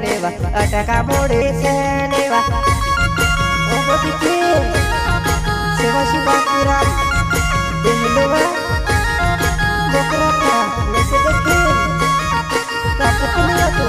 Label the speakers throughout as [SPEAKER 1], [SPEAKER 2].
[SPEAKER 1] नेवा अटका मोड़ी से नेवा ओ बदके सेवा शिवा किरा दिलवा बकरा था नसे देखे कापतने तो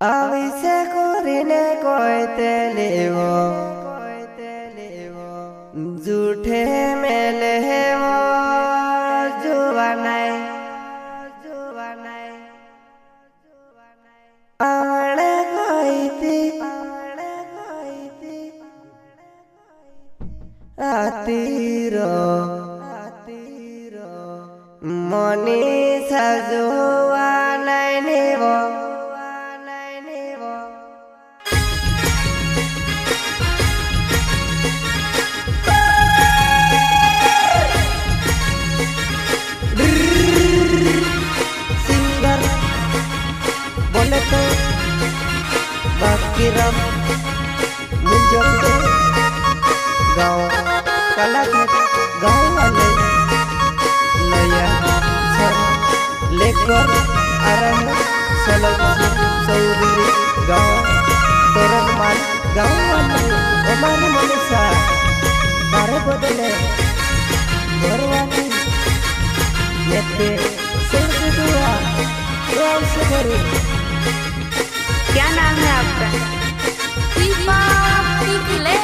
[SPEAKER 1] अविसे कोरिने कोयते लेवो झूठे मेले वो जुवानाय आवड़े कोईती आतीरो मनी सजुवानाय नेवो किरम मुंजों गाँव कला गाँव वाले नया सर लेकर आ रहे चौधरी गाँव तोरनमान गाँव वाले ओमान मनीषा बारे बदले घरवाली येते सेंट दुआ गाँव से भरे।
[SPEAKER 2] क्या नाम है आपका? दीपा पिघले।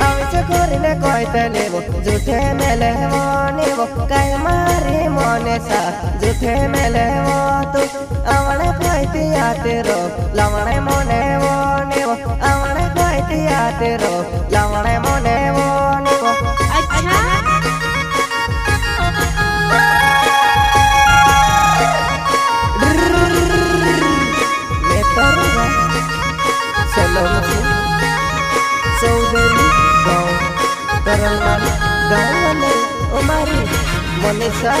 [SPEAKER 1] आवचे कोरिने कोयते लेवो झूठे मेले वो नेवो काय मारे मोने सा झूठे मेले वो तू आवणे कोयते आते रो लावणे मोने वो नेवो आवणे कोयते आते रो लावणे मोने वो नेवो।
[SPEAKER 2] अच्छा
[SPEAKER 1] चौधरी गाँव तोरनमान गाँव वाले ओमारी मनीषा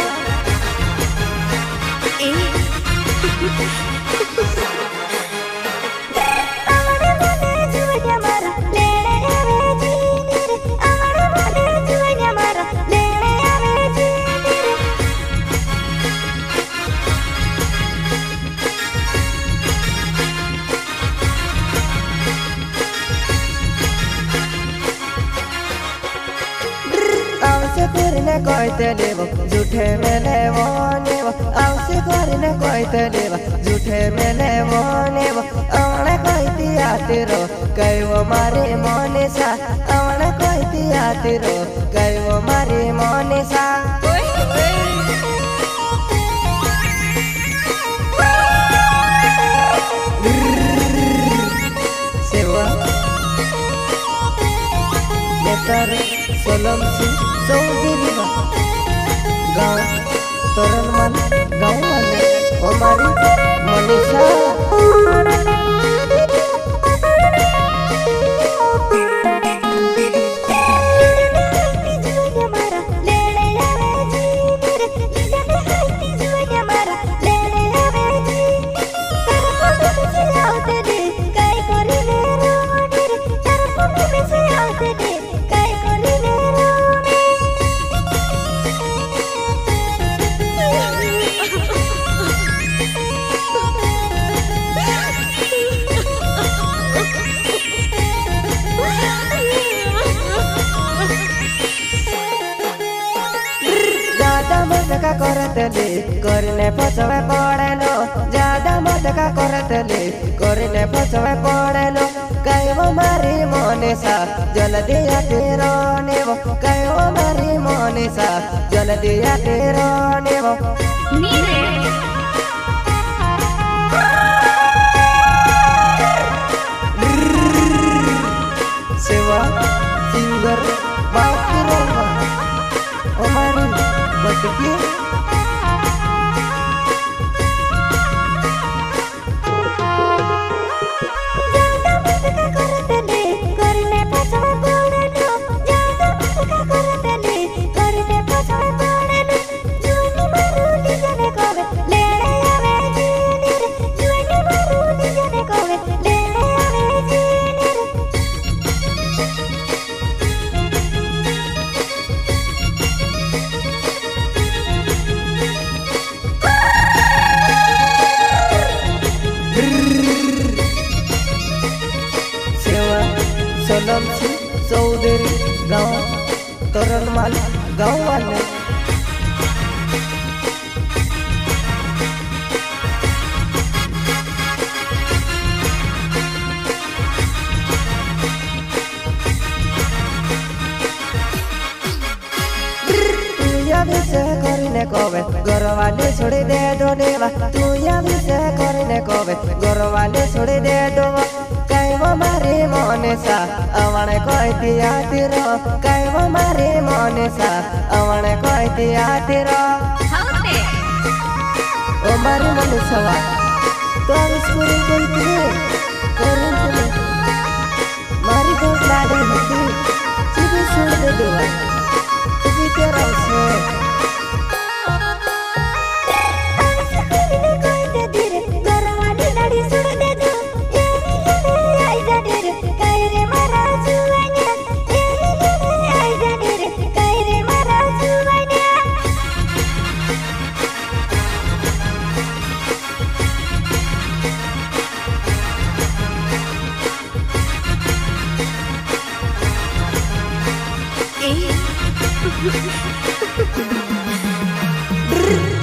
[SPEAKER 1] कोरिने कोयते लेवो झूठे मेले वो नेवो आवसे कोरिने कोयते लेवो झूठे मेले वो नेवो आवणे कोयती आती रो कईवो मारी मोनिसा आवणे कोयती आती रो कईवो मारी मोनिसा। सेवा नेतर सोलम सिंह चौधरी गाँव तोरनमान गाँव वाले हमारी मनीषा मदका करतले करने फसवे पड़ेलो ज्यादा मदका करतले करने फसवे पड़ेलो कईवो मारी मोनिसा जल्दी तेरो नेवो कईवो मारी मोनिसा जल्दी तेरो नेवो। सेवा सिंगर बाकी रोवा हमारी बटकी
[SPEAKER 3] करने
[SPEAKER 1] गाँव वाले से करने कोवे गोरवाले छोड़ दे दो देवा तू या भी से करने कोवे गोरवाले छोड़ दे दो कई वो मारे मोने सा अवने कोई दिया तेरो कई वो मारे मोने सा अवने कोई दिया तेरो ओ मारे मोने सवा तो स्कूल कोई तेरे करूं तुम्हें मारी को लाडे होती सीधे छोड़ दे दो तुझे तेरा से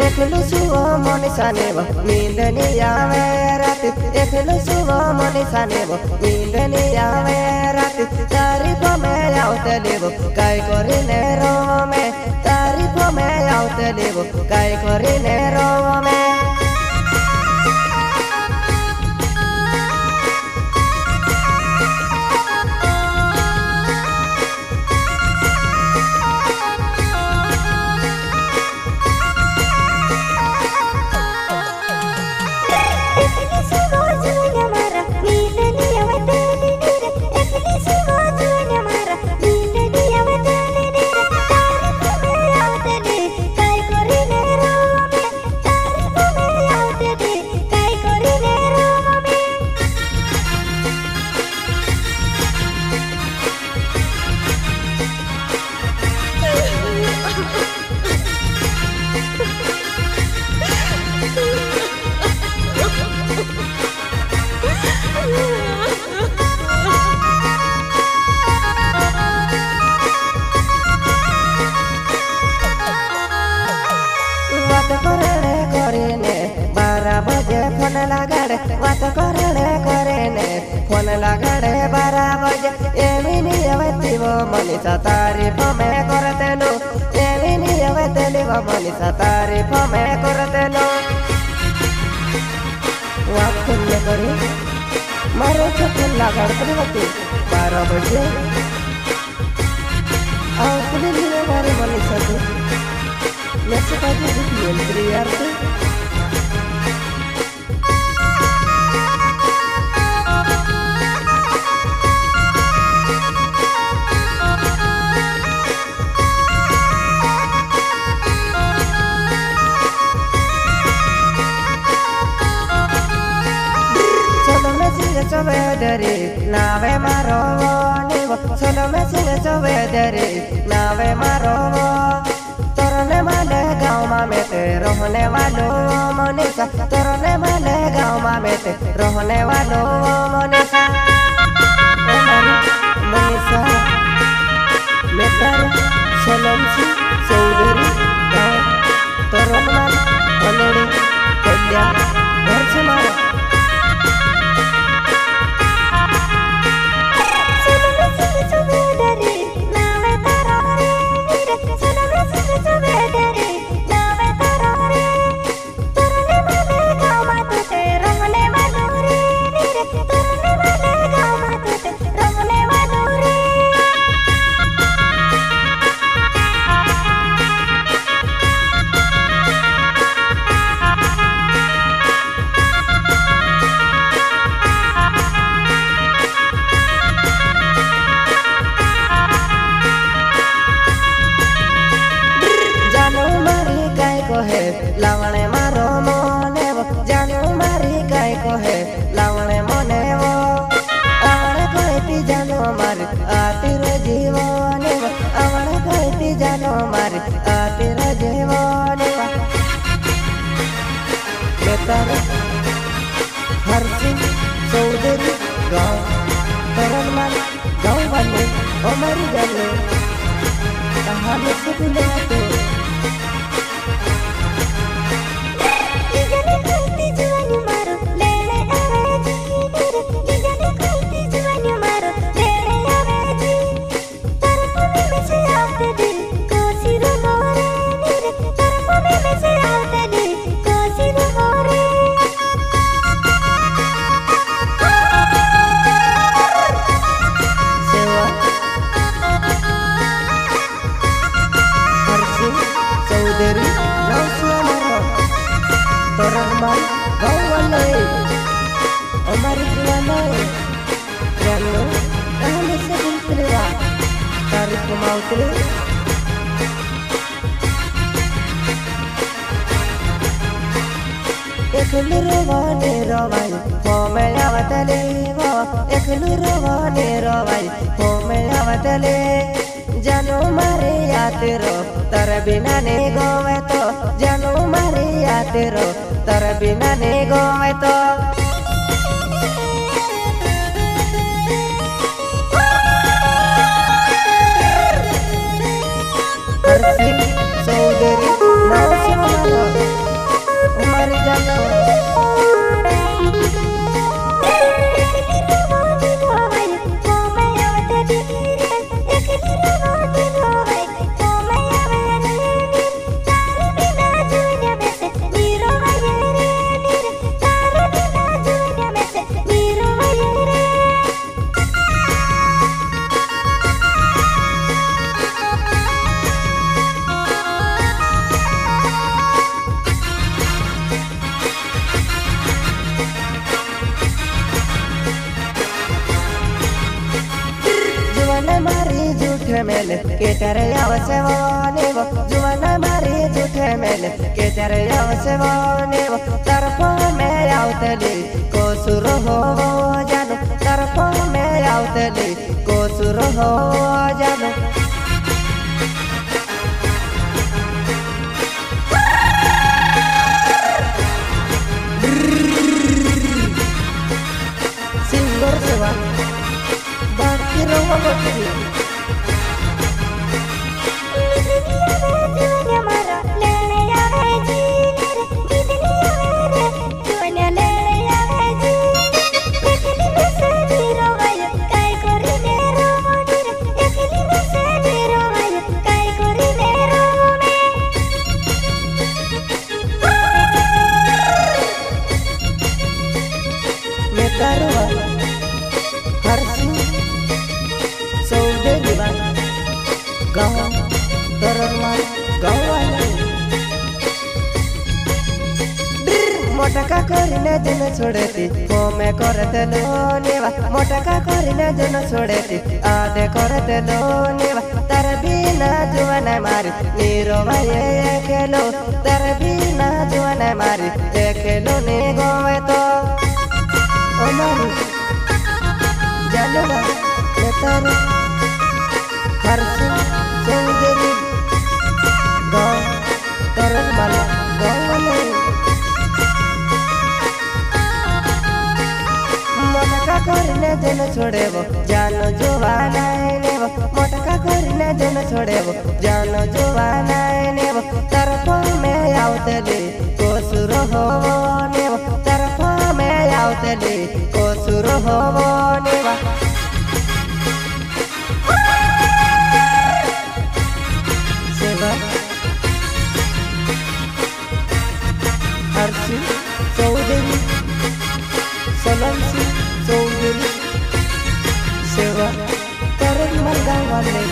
[SPEAKER 1] Eklu suwa monisanevo mindeni yaverati eklu suwa monisanevo mindeni yaverati tari pome yautelevo kai korine rome tari pome yautelevo kai korine rome phone लगाड़े बात करे फोन लगाड़े 12 बजे एमिनी अवती वो मनीषा तारीफ में करते लो एमिनी अवती वो मनीषा तारीफ में करते लो वाकुन में करी मारो छकुन लगाड़ते होती 12 बजे आओ तुझे लिए मारे मनीषा को मैसे काजी दिखी यार से Sobederi nave marovo nivo solo me sigue sobederi nave marovo torne male gaँव में मेते रहने वालों मनीषा torne male गाँव में मेते रहने वालों मनीषा मनीषा मेतर सलोमसी चौधरी torne male कलोड़ी कल्या घर से मारा Termal Gawalay Omar Jualay Jano Kami Sebun Telewa Tarik Mau Telewa Eklu rovane rovai Home avatale Eklu rovane rovai Home avatale Jano mare yatero Tar bina ne gowe to Jano mare yatero Tar bina ne gowe to Harsing saudari mau semalo Umar Jano Mari jute mele ke tere avase vane wo juwana mari jute mele ke tere avase vane wo tarpo me auteli ko suro ho jano tarpo me auteli ko suro ho jano singgor sewa Robo Termal Gawalay Motaka karine jana chhodeti home korte lo neva Motaka karine jana chhodeti ade korte lo neva tar bina juwana mari niro vaye ekelo tar bina juwana mari ekelo ne gowe to Omari Jalwa letare Harsing saudari Termal Gawalay Motaka karine jana chhodebo jano juwana nevo Motaka karine jana chhodebo jano juwana nevo tarpo me auteli ko suro ho nevo tarpo me auteli ko suro ho neva Seva Harsing saudari Salamsi saudari Seva Termal Gawalay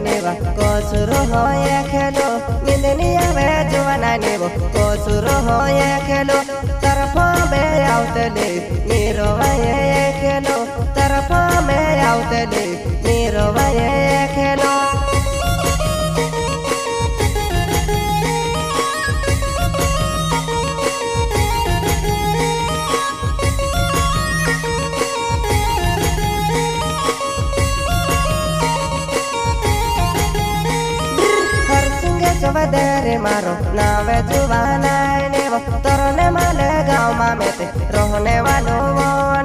[SPEAKER 1] Neva kosuro hoye khelo nindniya me juwana nevo kosuro hoye khelo tarfa me autele niro vaye khelo tarfa me autele niro vaye khelo Dere maro nave juwana nevo torne male gaँव ma mete rohne walo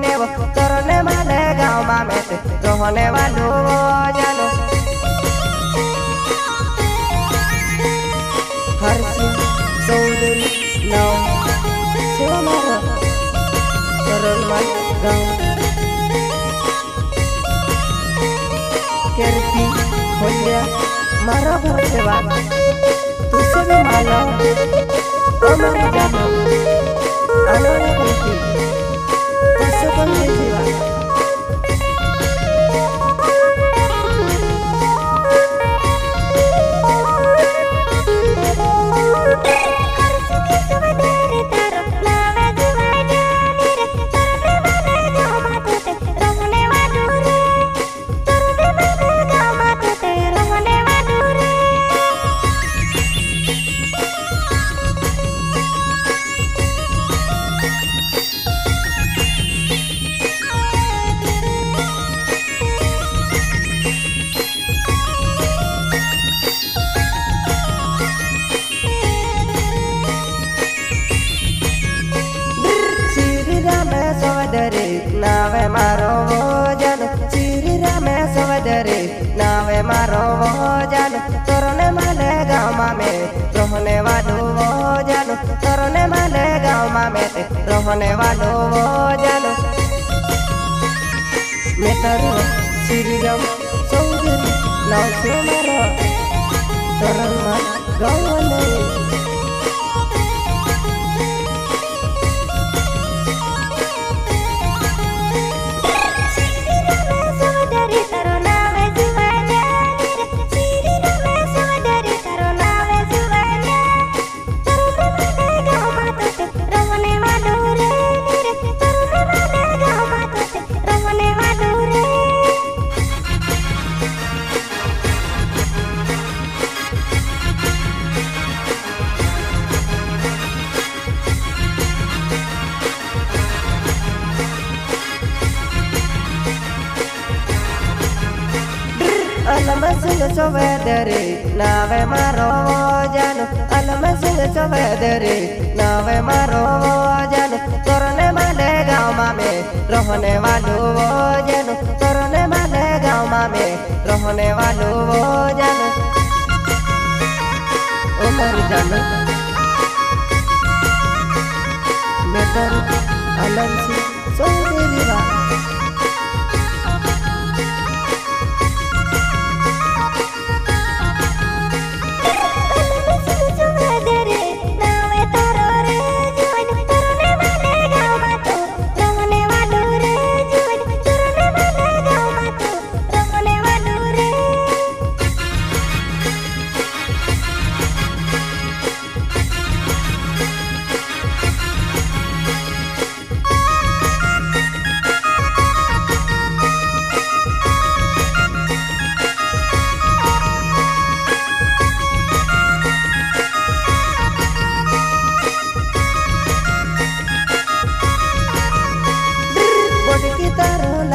[SPEAKER 1] nevo torne male gaँव ma mete rohne walo jano Harsing saudari now sewa maro Termal Gawalay Kerti Holia maro घर सेवा तुझसे भी माला Omar Jano Anora Kerti Tuso नावे मारो भोजन श्री रामेश्वर रे नावे मारो भोजन तोरने माले गाँव में रहने वालो भोजन तोरने माले गाँव में रहने वालो भोजन मैं तारो श्री राम चौधरी नाव से मारो तोरन माल गाँव में Alam sing sovedere nave maro janu alam sing sovedere nave maro janu torne male gaँव में रहने वालो जनु torne male गाँव में रहने वालो जनु उमर जनु मैं तर alam sing sovedere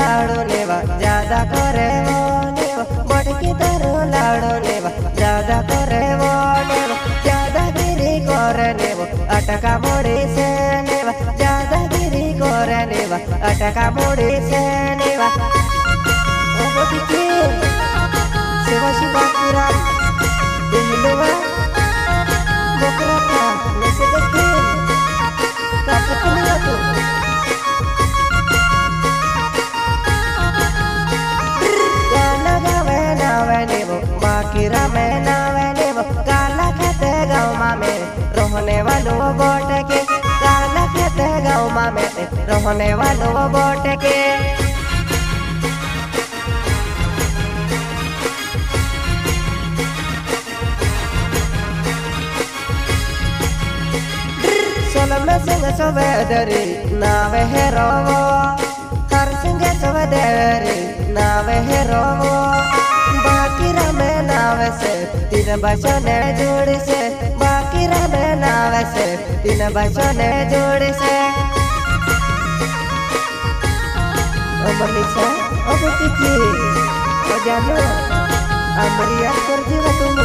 [SPEAKER 1] ज्यादा करे वो नेवा बड़की तारो लाड़ो नेवा ज्यादा करे वो नेवा ज्यादा गिरी करे नेवा अटका मोड़ी से नेवा ज्यादा गिरी करे नेवा अटका मोड़ी से नेवा ओ बड़की सेवा शिवा पूरा दिलवा बकरा का नसे देखे प्राप्त मिला तो बाकीरा में नावे नेव काला खेते गाँव में रहने वालों बोट के काला खेते गाँव में रहने वालों बोट के सोलम सिंह सोवेदरी नावे है रोवो हर सिंह सोवेदरी नावे है रोवो बाकीरा में नावे से तीन बच्चों ने जोड़ी से बाकीरा में नावे से तीन बच्चों ने जोड़ी से ओ मनीषा ओ बुटी ओ जानो अमरिया कर जीवा तुम